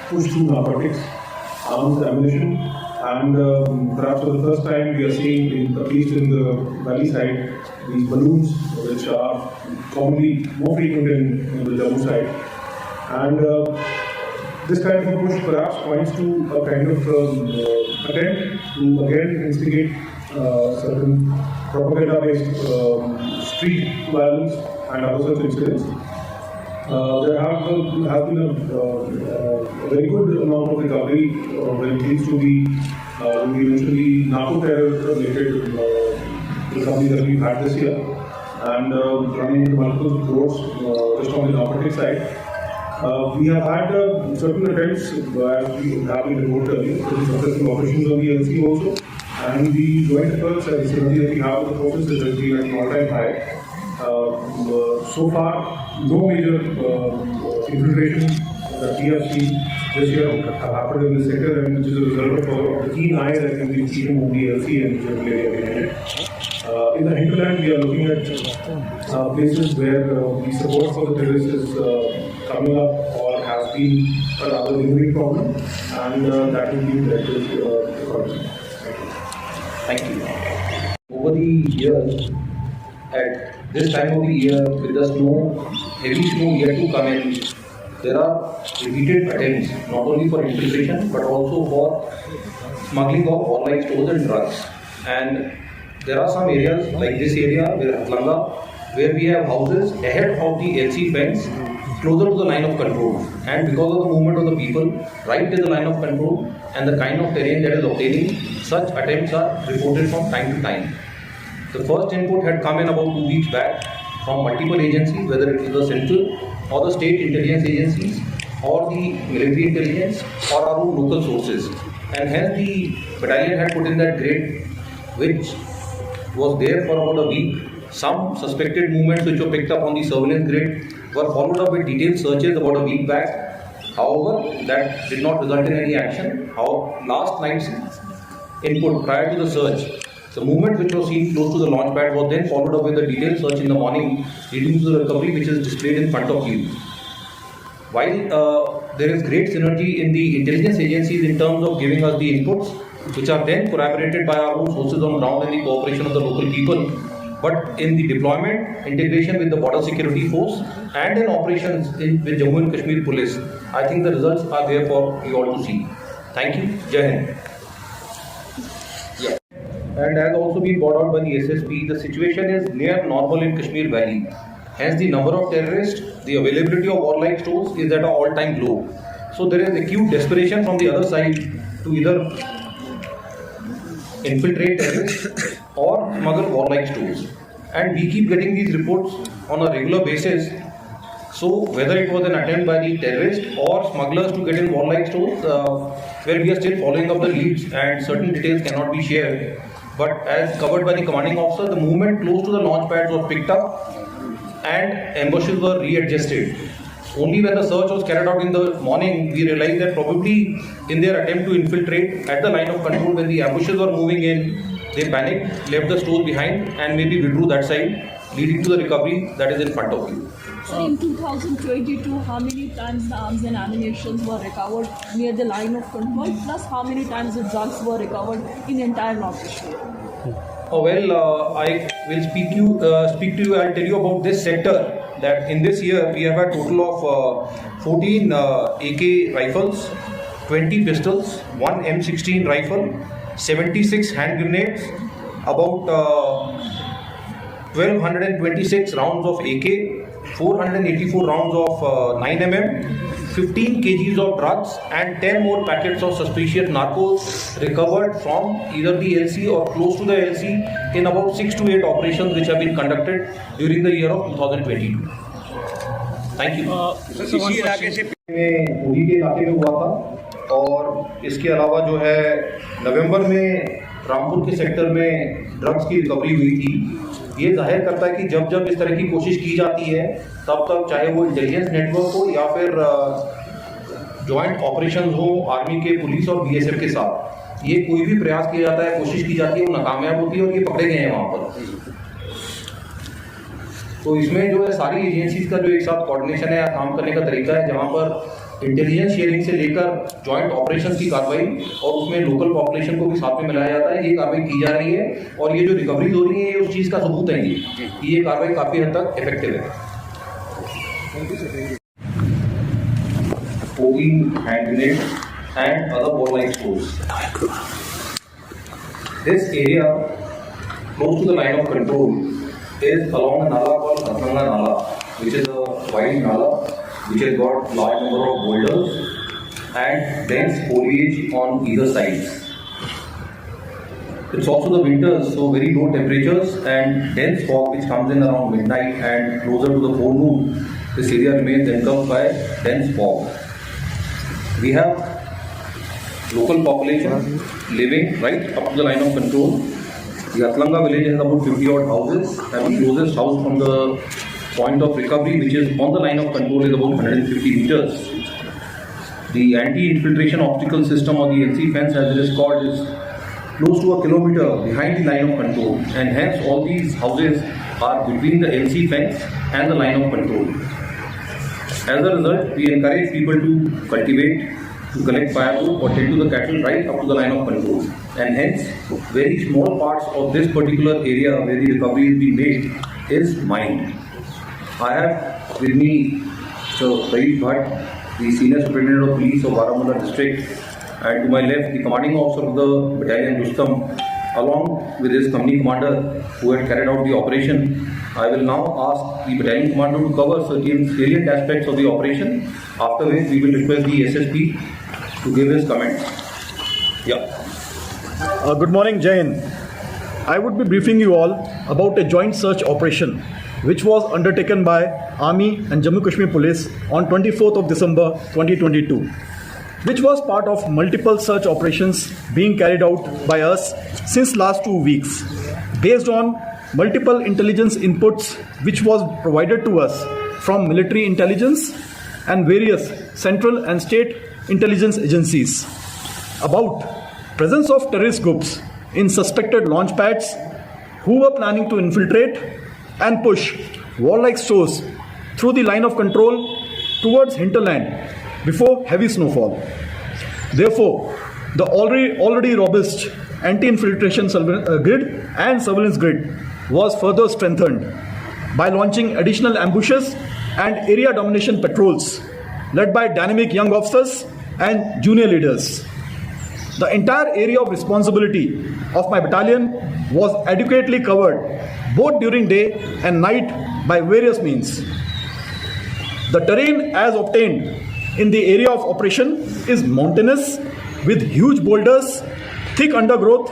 push through narcotics, arms, ammunition, and perhaps for the first time we are seeing, at least in the valley side, these balloons which are commonly more frequent in the Jammu side. And this kind of a push perhaps points to a kind of attempt to again instigate certain propaganda-based street violence and other such incidents. There has been a very good amount of recovery when it comes to the eventually narco-terror-related recovery that we've had this year, and running multiple crores just on the narcotic side. We have had certain attempts, as we have been reported earlier, to successful operations on the LC also, and the joint efforts and synergy that we have with the forces has been at an all-time high. So far, no major infiltration that we have seen this year have happened in this sector, and which is a result of the keen eye that we have seen on the LC and general area. In the hinterland, we are looking at places where the support for the terrorists is coming up or has been a rather lingering problem, and that will be directed accordingly. Thank you. Over the years, at this time of the year, with the snow, heavy snow yet to come in, there are repeated attempts not only for infiltration but also for smuggling of online stores and drugs. And there are some areas like this area, where we have houses ahead of the LC fence, closer to the line of control. And because of the movement of the people right to the line of control and the kind of terrain that is obtaining, such attempts are reported from time to time. The first input had come in about 2 weeks back from multiple agencies, whether it is the central or the state intelligence agencies or the military intelligence or our own local sources. And hence the battalion had put in that grid, which was there for about a week. Some suspected movements which were picked up on the surveillance grid were followed up with detailed searches about a week back. However, that did not result in any action. Last night's input prior to the search, the movement which was seen close to the launch pad was then followed up with a detailed search in the morning, leading to the recovery which is displayed in front of you. While there is great synergy in the intelligence agencies in terms of giving us the inputs, which are then corroborated by our own sources on ground and the cooperation of the local people, but in the deployment, integration with the border security force and in operations with Jammu and Kashmir Police, I think the results are there for you all to see. Thank you. Jai Hind. Yeah. And as also been brought out by the SSP, the situation is near normal in Kashmir Valley. Hence the number of terrorists, the availability of warlike stores is at an all-time low. So there is acute desperation from the other side to either infiltrate terrorists or smuggle warlike stores. And we keep getting these reports on a regular basis. So whether it was an attempt by the terrorists or smugglers to get in warlike stores, where we are still following up the leads and certain details cannot be shared. But as covered by the commanding officer, the movement close to the launch pads was picked up and ambushes were readjusted. Only when the search was carried out in the morning, we realized that probably in their attempt to infiltrate at the line of control, when the ambushes were moving in, they panicked, left the stores behind and maybe withdrew that side, leading to the recovery that is in front of you. So in 2022, how many times the arms and ammunition were recovered near the line of control, plus how many times the drugs were recovered in the entire North Kashmir? I will speak to you. I'll tell you about this sector. That in this year we have a total of 14 AK rifles, 20 pistols, 1 M16 rifle, 76 hand grenades, about 1226 rounds of AK, 484 rounds of 9mm, 15 kgs of drugs and 10 more packets of suspicious narcos recovered from either the LC or close to the LC in about 6 to 8 operations which have been conducted during the year of 2022. Thank you. इसी इलाके से में होली के इलाके में हुआ था और इसके अलावा जो है नवंबर में रामपुर के सेक्टर में ड्रग्स की रिकवरी हुई थी। ये जाहिर करता है कि जब जब इस तरह की कोशिश की जाती है तब तब चाहे वो इंटेलिजेंस नेटवर्क हो या फिर जॉइंट ऑपरेशंस हो आर्मी के, पुलिस और बीएसएफ के साथ, ये कोई भी प्रयास किया जाता है, कोशिश की जाती है, वो नाकामयाब होती है और ये पकड़े गए हैं वहाँ पर। तो इसमें जो है सारी एजेंसीज का जो एक साथ कोऑर्डिनेशन है, काम करने का तरीका है, जहाँ पर इंटेलिजेंस शेयरिंग से लेकर जॉइंट ऑपरेशंस की कार्रवाई और उसमें लोकल पॉपुलेशन को भी साथ में मिलाया जाता है, ये कार्रवाई की जा रही है और ये जो रिकवरीज हो रही है ये उस चीज़ का सबूत है ये कार्रवाई काफ़ी हद तक इफेक्टिव है। Fogging hand grenades and other warlike tools. This area close to the line of control is along a nala called Atlanga Nala, which is a wide nala which has got large number of boulders and dense foliage on either sides. It's also the winters, so very low temperatures and dense fog which comes in around midnight and closer to the full moon. This area remains engulfed by dense fog. We have local population living right up to the line of control. The Atlanga village has about 50 odd houses, and the closest house from the point of recovery, which is on the line of control, is about 150 meters. The anti-infiltration obstacle system or the NC fence, as it is called, is close to a kilometer behind the line of control, and hence all these houses are between the NC fence and the line of control. As a result, we encourage people to cultivate, to collect firewood or tend to the cattle right up to the line of control. And hence, very small parts of this particular area where the recovery is being made is mined. I have with me Mr. Pradeep Bhatt, the Senior Superintendent of Police of Baramulla District, and to my left, the Commanding Officer of the Battalion Rustam, along with his company commander who had carried out the operation. I will now ask the battalion commander to cover certain salient aspects of the operation, after which we will request the SSP to give his comments. Yeah. Good morning, Jain. I would be briefing you all about a joint search operation which was undertaken by Army and Jammu Kashmir Police on 24th of December 2022, which was part of multiple search operations being carried out by us since last 2 weeks, based on multiple intelligence inputs which was provided to us from military intelligence and various central and state intelligence agencies about presence of terrorist groups in suspected launch pads who were planning to infiltrate and push warlike stores through the line of control towards hinterland before heavy snowfall. Therefore, the already robust anti-infiltration grid and surveillance grid was further strengthened by launching additional ambushes and area domination patrols led by dynamic young officers and junior leaders. The entire area of responsibility of my battalion was adequately covered both during day and night by various means. The terrain as obtained in the area of operation is mountainous with huge boulders, thick undergrowth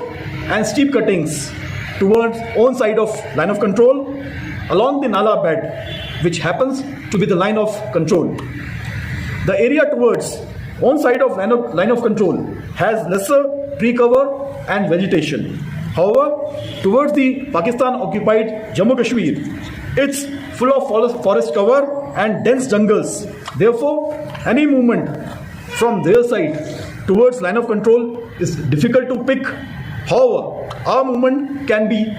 and steep cuttings towards own side of line of control along the Nala bed, which happens to be the line of control. The area towards one side of line of control has lesser tree cover and vegetation. However, towards the Pakistan-occupied Jammu Kashmir, it's full of forest cover and dense jungles. Therefore, any movement from their side towards line of control is difficult to pick. However, our movement can be